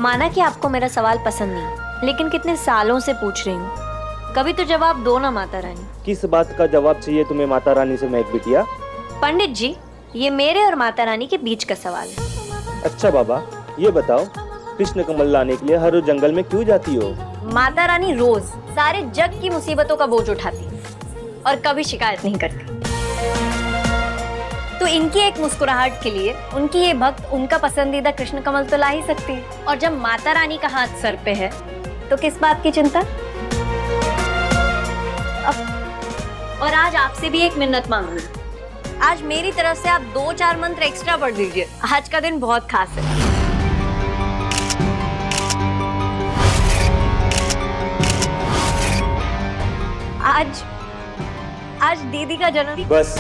माना कि आपको मेरा सवाल पसंद नहीं, लेकिन कितने सालों से पूछ रही हूँ, कभी तो जवाब दो ना माता रानी। किस बात का जवाब चाहिए तुम्हें माता रानी से महक बिटिया? पंडित जी, ये मेरे और माता रानी के बीच का सवाल है। अच्छा बाबा, ये बताओ कृष्ण कमल लाने के लिए हर रोज जंगल में क्यों जाती हो? माता रानी रोज सारे जग की मुसीबतों का बोझ उठाती और कभी शिकायत नहीं करती। तो इनकी एक मुस्कुराहट के लिए उनकी ये भक्त उनका पसंदीदा कृष्ण कमल तो ला ही सकती है। और जब माता रानी का हाथ सर पे है तो किस बात की चिंता? और आज आपसे भी एक मिन्नत मांगू। आज मेरी तरफ से आप 2-4 मंत्र एक्स्ट्रा पढ़ दीजिए। आज का दिन बहुत खास है। आज दीदी का जन्मदिन। बस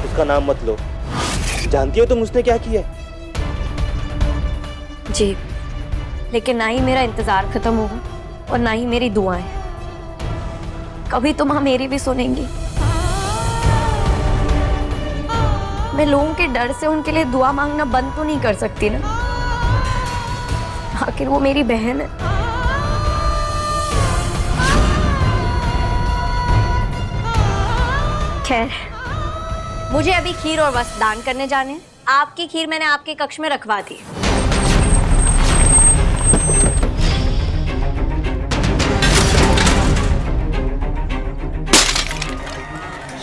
उसका नाम मत लो। जानती हो तुम उसने क्या किया? जी, लेकिन ना ही मेरा इंतजार खत्म होगा और ना ही मेरी दुआएं। कभी तो माँ मेरी भी सुनेंगी। मैं लोगों के डर से उनके लिए दुआ मांगना बंद तो नहीं कर सकती ना। आखिर वो मेरी बहन है। खैर, मुझे अभी खीर और वस्त्र दान करने जाने हैं। आपकी खीर मैंने आपके कक्ष में रखवा दी।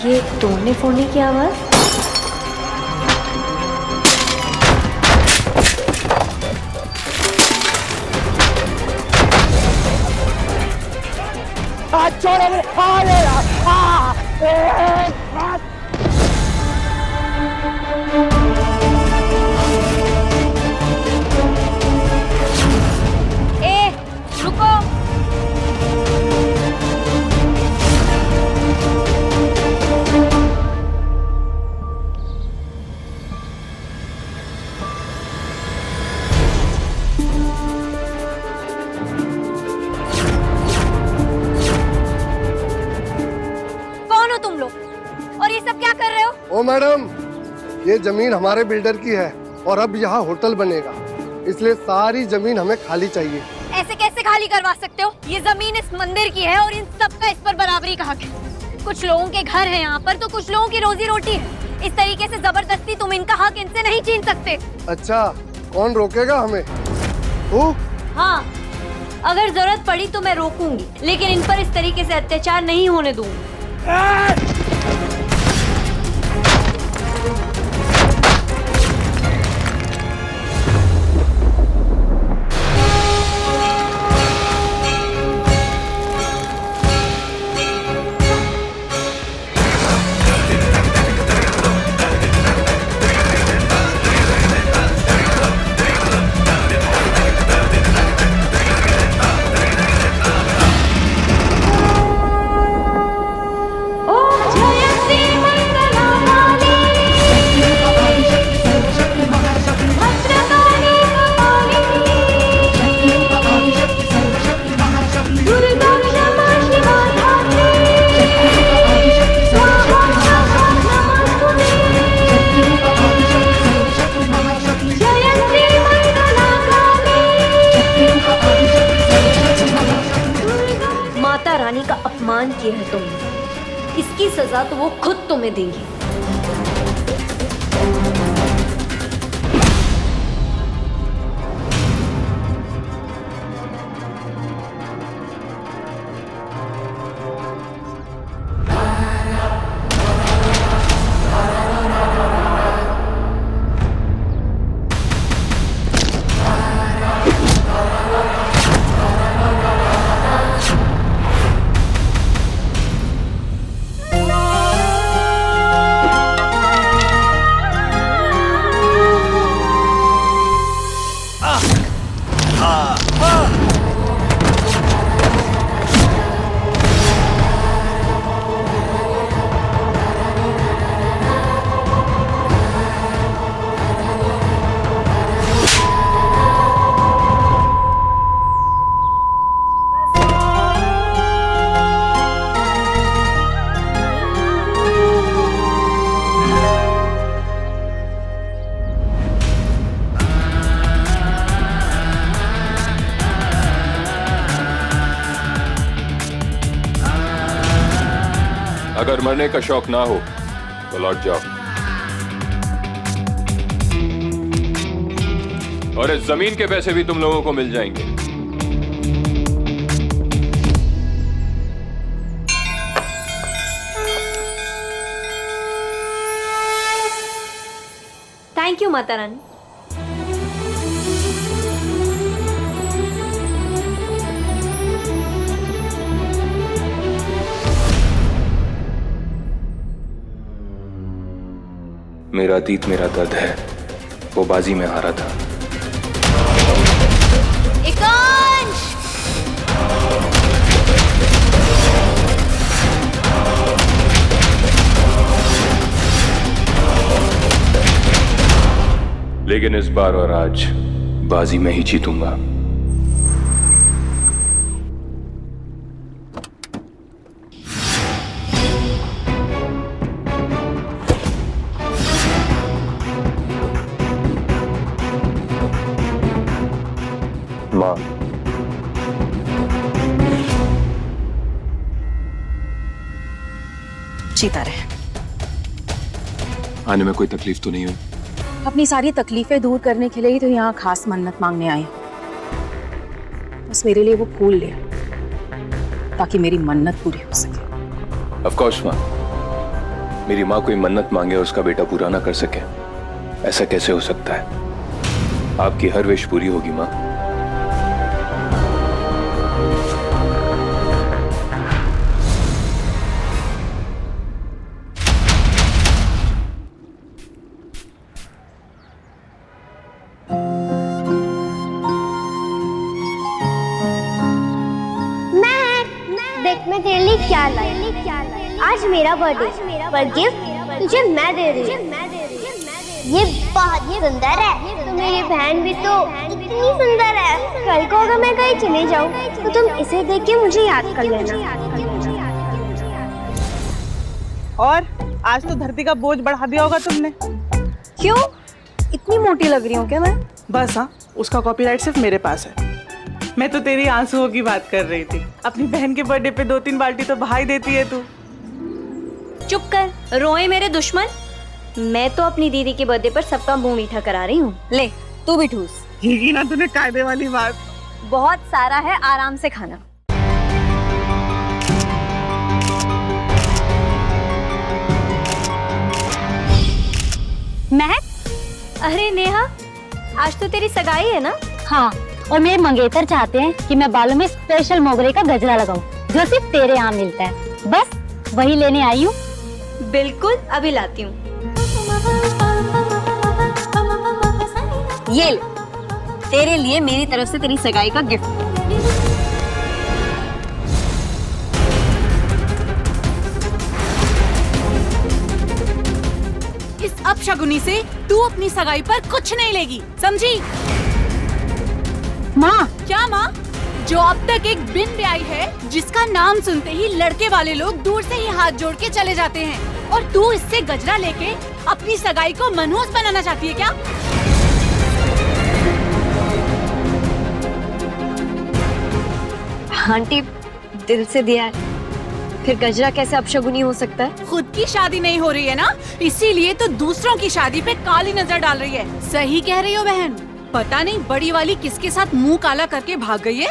ये तोड़ने फोड़ने की आवाज। रुको। कौन हो तुम लोग और ये सब क्या कर रहे हो? ओ मैडम, ये जमीन हमारे बिल्डर की है और अब यहाँ होटल बनेगा, इसलिए सारी जमीन हमें खाली चाहिए। ऐसे कैसे खाली करवा सकते हो? ये जमीन इस मंदिर की है और इन सब का इस पर बराबरी का हक है। कुछ लोगों के घर हैं यहाँ पर तो कुछ लोगों की रोजी रोटी है। इस तरीके से जबरदस्ती तुम इनका हक इनसे नहीं छीन सकते। अच्छा, कौन रोकेगा हमें? हाँ, अगर जरूरत पड़ी तो मैं रोकूंगी, लेकिन इन पर इस तरीके से अत्याचार नहीं होने दूंगी। रानी का अपमान किया है तुमने, इसकी सजा तो वो खुद तुम्हें देंगी। अगर मरने का शौक ना हो तो लौट जाओ, और इस जमीन के पैसे भी तुम लोगों को मिल जाएंगे। Thank you Mata Rani. मेरा अतीत मेरा दर्द है, वो बाजी में हारा था। एकांश! लेकिन इस बार और आज बाजी में ही जीतूंगा। माँ, जीता रहे। आने में कोई तकलीफ तो नहीं हुई? अपनी सारी तकलीफें दूर करने के लिए ही तो यहाँ खास मन्नत मांगने आई। बस मेरे लिए वो फूल ले ताकि मेरी मन्नत पूरी हो सके। ऑफ कोर्स माँ, मेरी माँ कोई मन्नत मांगे और उसका बेटा पूरा ना कर सके, ऐसा कैसे हो सकता है? आपकी हर विश पूरी होगी माँ। देख मैं तेरे लिए क्या लाई। आज मेरा बर्थडे पर गिफ्ट तुझे मैं दे रही हूँ। ये बहुत सुंदर है। तो मेरी बहन भी तो इतनी सुंदर है। कल को अगर मैं कहीं चले जाऊँ तो तुम इसे देख के मुझे याद कर लेना। और आज तो धरती का बोझ बढ़ा दिया होगा तुमने। क्यों? इतनी मोटी लग रही हूँ क्या मैं? बस हाँ, उसका कॉपीराइट सिर्फ मेरे पास है। मैं तो तेरी आंसुओं की बात कर रही थी। अपनी बहन के बर्थडे पे 2-3 बाल्टी तो बहा ही देती है तू। चुप कर, रोए मेरे दुश्मन। मैं तो अपनी दीदी के बर्थडे पर सबका मुंह मीठा करा रही हूँ। ले तू भी ठूस। ये की ना तूने कायदे वाली बात। बहुत सारा है, आराम से खाना। महक, अरे नेहा, आज तो तेरी सगाई है ना? हाँ, और मेरे मंगेतर चाहते हैं कि मैं बालों में स्पेशल मोगरे का गजरा लगाऊं, जो सिर्फ तेरे यहाँ मिलता है। बस वही लेने आई हूँ। बिल्कुल, अभी लाती हूँ। ये ले, तेरे लिए मेरी तरफ से तेरी सगाई का गिफ्ट। इस अपशगुनी से तू अपनी सगाई पर कुछ नहीं लेगी, समझी? माँ, क्या माँ? जो अब तक एक बिन ब्याई है, जिसका नाम सुनते ही लड़के वाले लोग दूर से ही हाथ जोड़ के चले जाते हैं, और तू इससे गजरा लेके अपनी सगाई को मनहूस बनाना चाहती है क्या? आंटी, दिल से दिया है, फिर गजरा कैसे अपशगुनी हो सकता है? खुद की शादी नहीं हो रही है ना, इसीलिए तो दूसरों की शादी पे काली नजर डाल रही है। सही कह रही हो बहन। पता नहीं बड़ी वाली किसके साथ मुंह काला करके भाग गई है।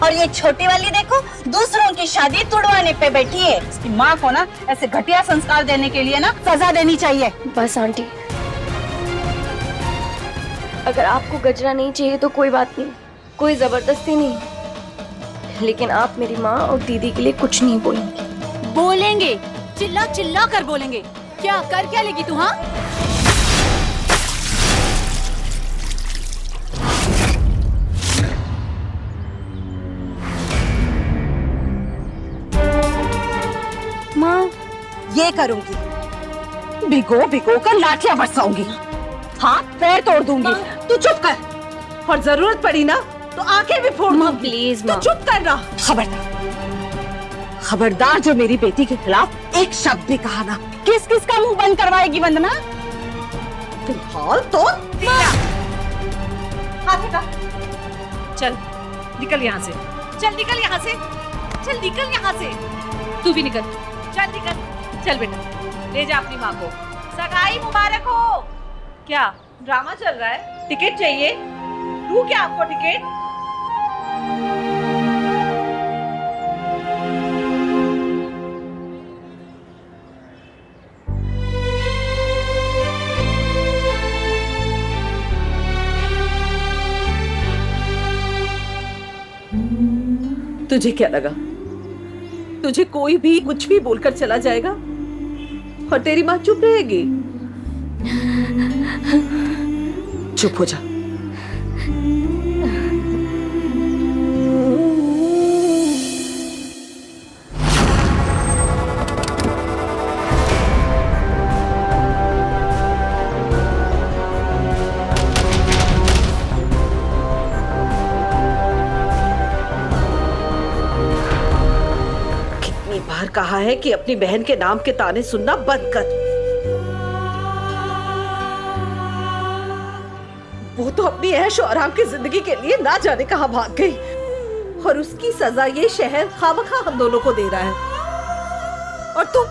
और ये छोटी वाली देखो, दूसरों की शादी तुड़वाने पे बैठी है। इसकी माँ को ना ऐसे घटिया संस्कार देने के लिए ना सजा देनी चाहिए। बस आंटी, अगर आपको गजरा नहीं चाहिए तो कोई बात नहीं, कोई जबरदस्ती नहीं, लेकिन आप मेरी माँ और दीदी के लिए कुछ नहीं बोलेंगे। बोलेंगे, चिल्ला चिल्ला कर बोलेंगे। क्या कर क्या लेगी तू? हाँ, माँ ये करूंगी, भिगो भिगो कर लाठियां बरसाऊंगी, हाथ पैर तोड़ दूंगी। तू चुप कर, और जरूरत पड़ी ना तो आंखें भी फोड़ दूंगी। प्लीज तू चुप कर रहा। खबरदार, खबरदार जो मेरी बेटी के खिलाफ एक शब्द भी कहा ना। किस किस का मुंह बंद करवाएगी वंदना? फिलहाल तो हाथ हटा। चल निकल यहाँ से, चल निकल यहाँ से, चल निकल यहाँ से। तू भी निकल, चल निकल। चल बेटा, ले जा अपनी माँ को। सगाई मुबारक हो। क्या ड्रामा चल रहा है? टिकट चाहिए? दूं क्या आपको टिकट? तुझे क्या लगा तुझे कोई भी कुछ भी बोलकर चला जाएगा और तेरी माँ चुप रहेगी? चुप हो जा। कितनी बार कहा है कि अपनी बहन के नाम के ताने सुनना बंद कर। वो तो अपनी ऐश और आराम की जिंदगी के लिए ना जाने कहां भाग गई और उसकी सजा ये शहर खामखा हम दोनों को दे रहा है। और तुम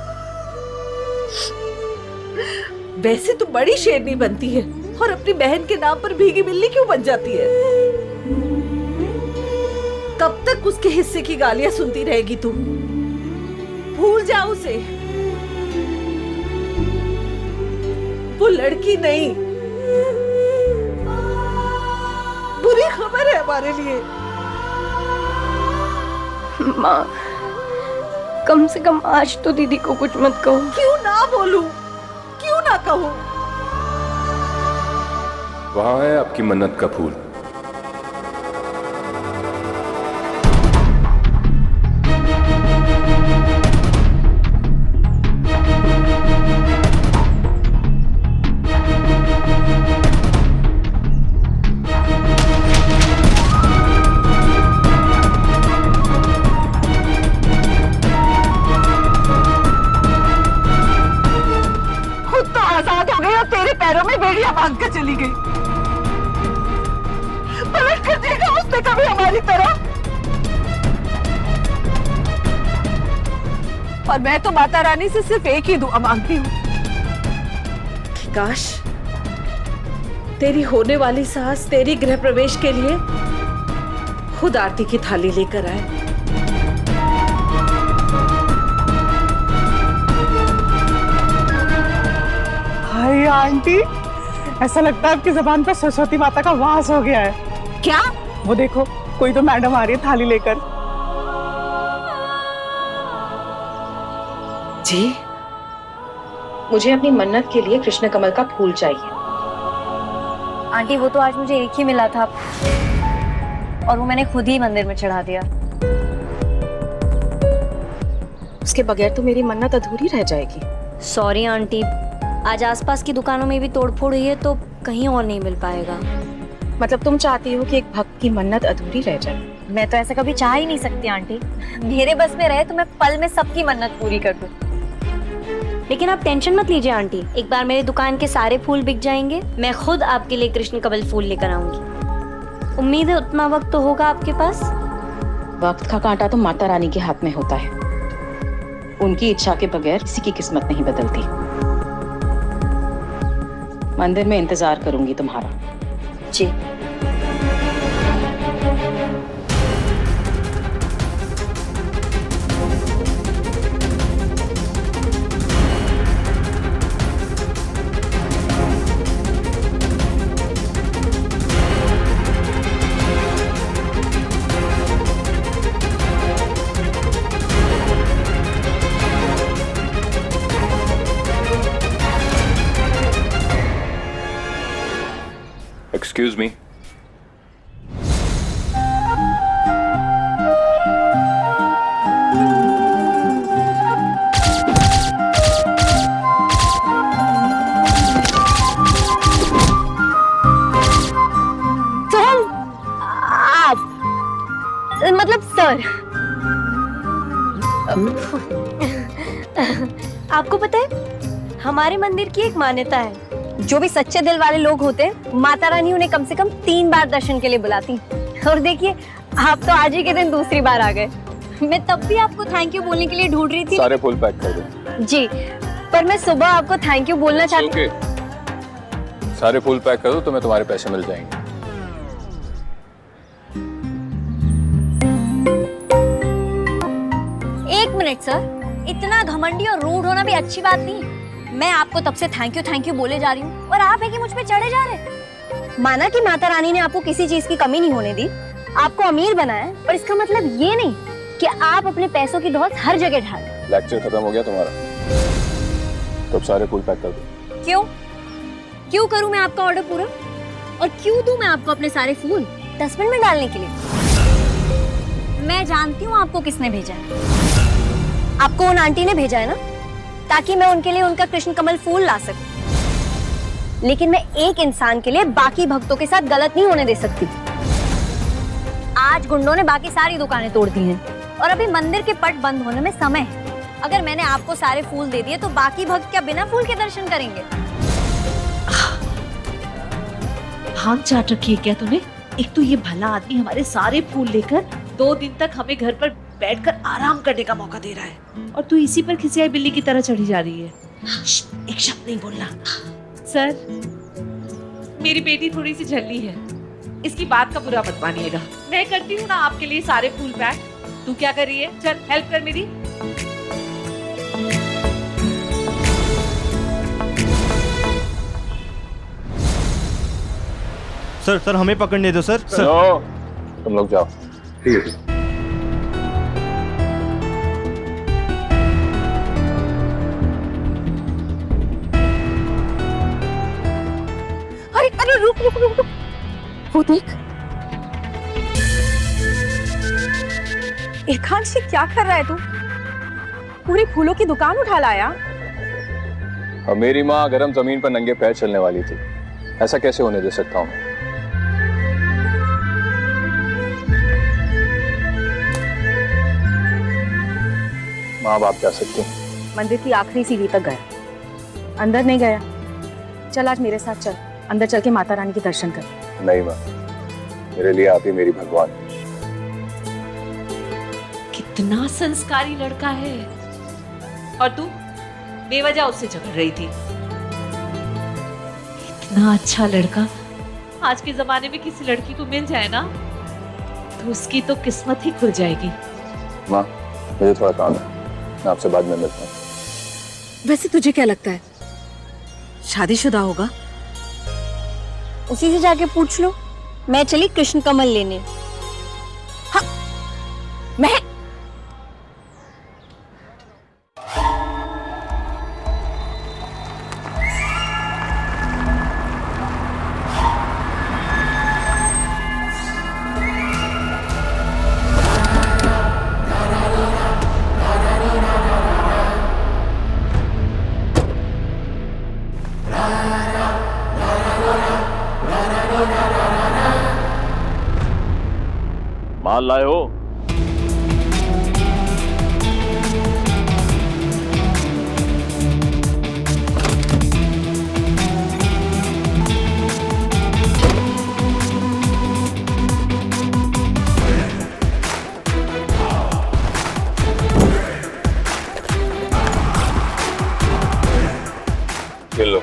वैसे तो बड़ी शेरनी बनती है और अपनी बहन के नाम पर भीगी बिल्ली क्यों बन जाती है? कब तक उसके हिस्से की गालियां सुनती रहेगी तुम? भूल जाओ उसे। वो लड़की नहीं, बुरी खबर है हमारे लिए। माँ, कम से कम आज तो दीदी को कुछ मत कहो। क्यों ना बोलूं? क्यों ना कहूं? वहां है आपकी मन्नत का फूल। पैरों में बेड़ियां बांध कर चली गई। पलट कर देखा उसने कभी हमारी तरफ? और मैं तो माता रानी से सिर्फ एक ही दुआ मांगती हूँ कि काश तेरी होने वाली सास तेरी गृह प्रवेश के लिए खुद आरती की थाली लेकर आए। हाय आंटी, ऐसा लगता है आपकी जबान पर सरस्वती माता का वास हो गया है। क्या? वो देखो, कोई तो मैडम आ रही है थाली लेकर। जी, मुझे अपनी मन्नत के लिए कृष्ण कमल का फूल चाहिए। आंटी, वो तो आज मुझे एक ही मिला था और वो मैंने खुद ही मंदिर में चढ़ा दिया। उसके बगैर तो मेरी मन्नत अधूरी रह जाएगी। सॉरी आंटी, आज आसपास की दुकानों में भी तोड़फोड़ हुई है तो कहीं और नहीं मिल पाएगा। मतलब तुम चाहती हो कि एक भक्त की मन्नत अधूरी रह जाए? मैं तो ऐसा कभी चाह ही नहीं सकती आंटी। मेरे बस में रहे तो मैं पल में सबकी मन्नत पूरी कर दूं। लेकिन आप टेंशन मत लीजिए आंटी, एक बार मेरी दुकान के सारे फूल बिक जाएंगे, मैं खुद आपके लिए कृष्ण कमल फूल लेकर आऊंगी। उम्मीद है उतना वक्त तो होगा आपके पास। वक्त का कांटा तो माता रानी के हाथ में होता है, उनकी इच्छा के बगैर किसी की किस्मत नहीं बदलती। मंदिर में इंतजार करूंगी तुम्हारा। जी। Excuse me. मतलब सर, आपको पता है हमारे मंदिर की एक मान्यता है, जो भी सच्चे दिल वाले लोग होते हैं माता रानी उन्हें कम से कम 3 बार दर्शन के लिए बुलाती। और देखिए, आप तो आज ही के दिन दूसरी बार आ गए। मैं तब भी आपको थैंक यू बोलने के लिए ढूंढ रही थी। सारे फूल पैक कर दो। जी, पर मैं सुबह आपको थैंक यू बोलना चाहती हूँ। ओके, सारे फूल पैक कर दो, तुम्हें तुम्हारे पैसे मिल जाएंगे। एक मिनट सर, इतना घमंडी और रूड होना भी अच्छी बात नहीं है। मैं आपको तब से थैंक यू बोले जा रही हूँ और आप है कि मुझ पे चढ़े जा रहे हैं। माना कि माता रानी ने आपको किसी चीज की कमी नहीं होने दी, आपको अमीर बनाया, पर इसका मतलब ये नहीं कि आप अपने पैसों की धौस हर जगह ढाल। लेक्चर खत्म हो गया तुम्हारा, तब सारे फूल पैक कर दो। क्यों करूं मैं आपका ऑर्डर पूरा? और क्यों दूं मैं आपको अपने सारे फूल डस्टबिन में डालने के लिए? मैं जानती हूँ आपको किसने भेजा है। आपको उन आंटी ने भेजा है ना, ताकि मैं उनके लिए उनका कृष्ण कमल फूल ला सकूं। लेकिन मैं एक इंसान के लिए बाकी भक्तों के साथ गलत नहीं होने दे सकती। आज गुंडों ने बाकी सारी दुकानें तोड़ दी हैं और अभी मंदिर के पट बंद होने में समय है। अगर मैंने आपको सारे फूल दे दिए तो बाकी भक्त क्या बिना फूल के दर्शन करेंगे? हाँ चाट रखी है क्या तूने? एक तो ये भला आदमी हमारे सारे फूल लेकर 2 दिन तक हमें घर पर बैठकर आराम करने का मौका दे रहा है, और तू इसी पर खिसियाई बिल्ली की तरह चढ़ी जा रही है। एक शब्द नहीं बोलना। सर, मेरी बेटी थोड़ी सी झल्ली है, इसकी बात का बुरा मत मानिएगा। मैं करती हूँ ना आपके लिए सारे फूल पैक। तू क्या कर रही है? चल हेल्प कर मेरी। सर हमें पकड़ने दो सर। तुम लोग जाओ। ठीक है। अरे रुक। वो देख, इरफान से क्या कर रहा है तू? पूरी फूलों की दुकान उठा लाया। अब मेरी माँ गरम जमीन पर नंगे पैर चलने वाली थी, ऐसा कैसे होने दे सकता हूँ? माँ बाप जा सकती हैं। मंदिर की आखिरी सीढ़ी तक गया, अंदर नहीं गया। चल आज मेरे साथ चल, अंदर चल के माता रानी के दर्शन कर। नहीं माँ, मेरे लिए आप ही मेरी भगवान। कितना संस्कारी लड़का है, और तू बेवजह उससे झगड़ रही थी। इतना अच्छा लड़का आज के जमाने में किसी लड़की को मिल जाए ना, तो उसकी तो किस्मत ही खुल जाएगी। माँ, मुझे थोड़ा काम है, मैं आपसे बाद में मिलता हूँ। वैसे तुझे क्या लगता है, शादीशुदा होगा? उसी से जाके पूछ लो। मैं चली कृष्ण कमल लेने। हाँ, मैं माल लाए हो? ये लो।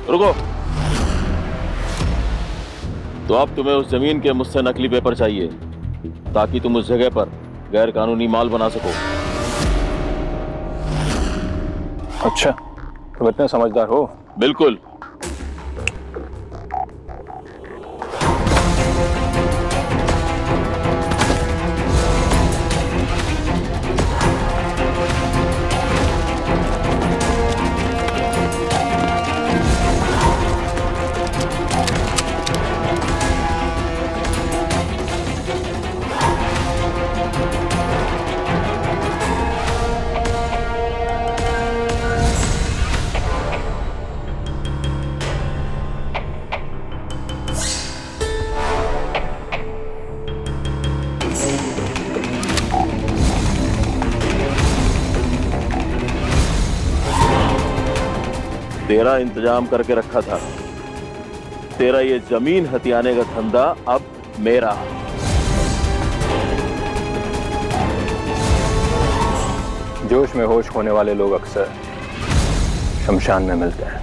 रुको। तो अब तुम्हें उस जमीन के मुझसे नकली पेपर चाहिए ताकि तुम उस जगह पर गैर कानूनी माल बना सको। अच्छा, तुम इतने समझदार हो? बिल्कुल। तेरा इंतजाम करके रखा था। तेरा ये जमीन हथियाने का धंधा अब मेरा। जोश में होश खोने वाले लोग अक्सर शमशान में मिलते हैं।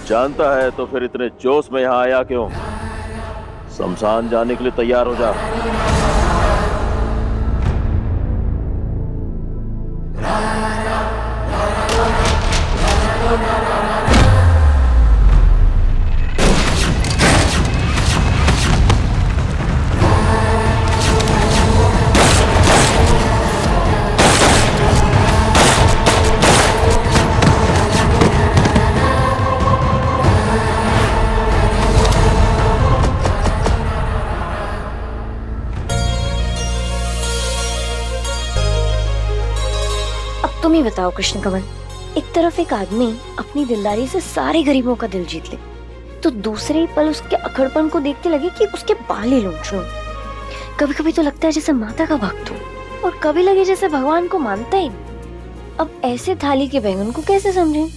जानता है तो फिर इतने जोश में यहाँ आया क्यों? शमशान जाने के लिए तैयार हो जा। तुम ही बताओ कृष्ण कमल, एक तरफ एक आदमी अपनी दिलदारी से सारे गरीबों का दिल जीत ले, तो दूसरे ही पल उसके अखड़पन को देखते लगे कि उसके बाल ही लूट लूं। कभी कभी तो लगता है जैसे माता का भक्त हूँ और कभी लगे जैसे भगवान को मानता ही। अब ऐसे थाली के बैंगन को कैसे समझें?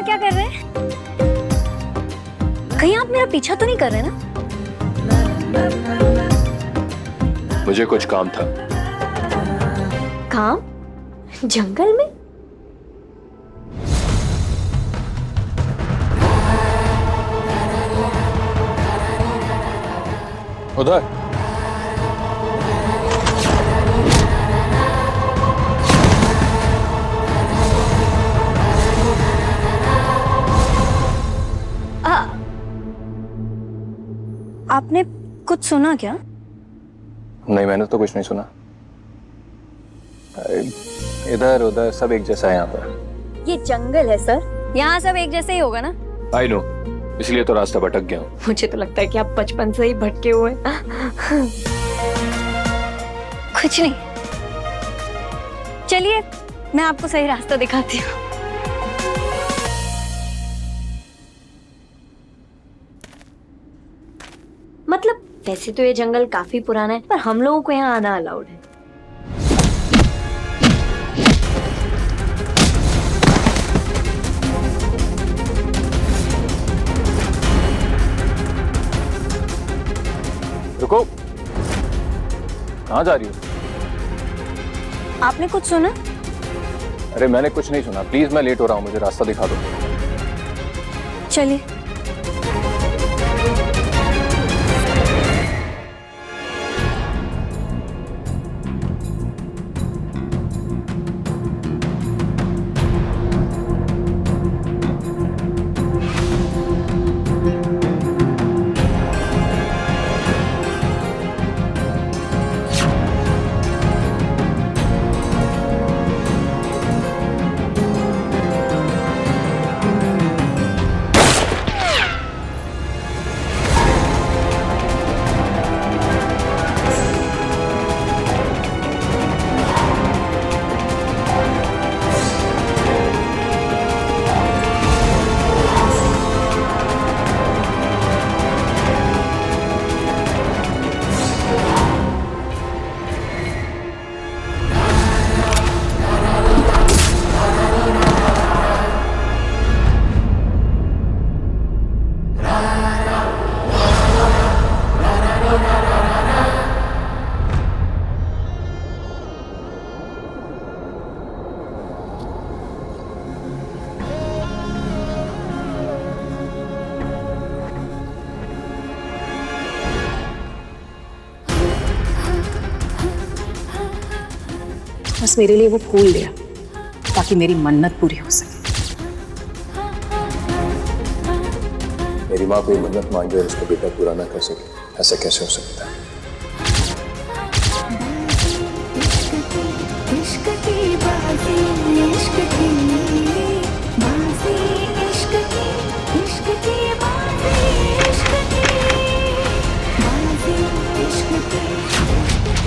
क्या कर रहे हैं? कहीं आप मेरा पीछा तो नहीं कर रहे ना? मुझे कुछ काम था। काम? जंगल में? उधर। आपने कुछ सुना क्या? नहीं, मैंने तो कुछ नहीं सुना। इधर उधर सब एक जैसा है यहाँ पर। ये जंगल है सर, यहाँ सब एक जैसे ही होगा ना? आई नो, इसलिए तो रास्ता भटक गया हूँ। मुझे तो लगता है कि आप बचपन से ही भटके हुए। कुछ नहीं, चलिए मैं आपको सही रास्ता दिखाती हूँ। मतलब वैसे तो ये जंगल काफी पुराना है, पर हम लोगों को यहाँ आना अलाउड है। रुको, कहाँ जा रही हो? आपने कुछ सुना? अरे मैंने कुछ नहीं सुना, प्लीज मैं लेट हो रहा हूँ, मुझे रास्ता दिखा दो। चलिए। बस मेरे लिए वो फूल लिया ताकि मेरी मन्नत पूरी हो सके। माँ कोई मन्नत मांगे और उसका बेटा पूरा ना कर सके, ऐसा कैसे हो सकता है?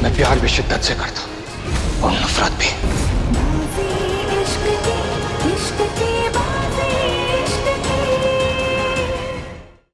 मैं प्यार भी शिद्दत से करता हूँ और नफरत भी।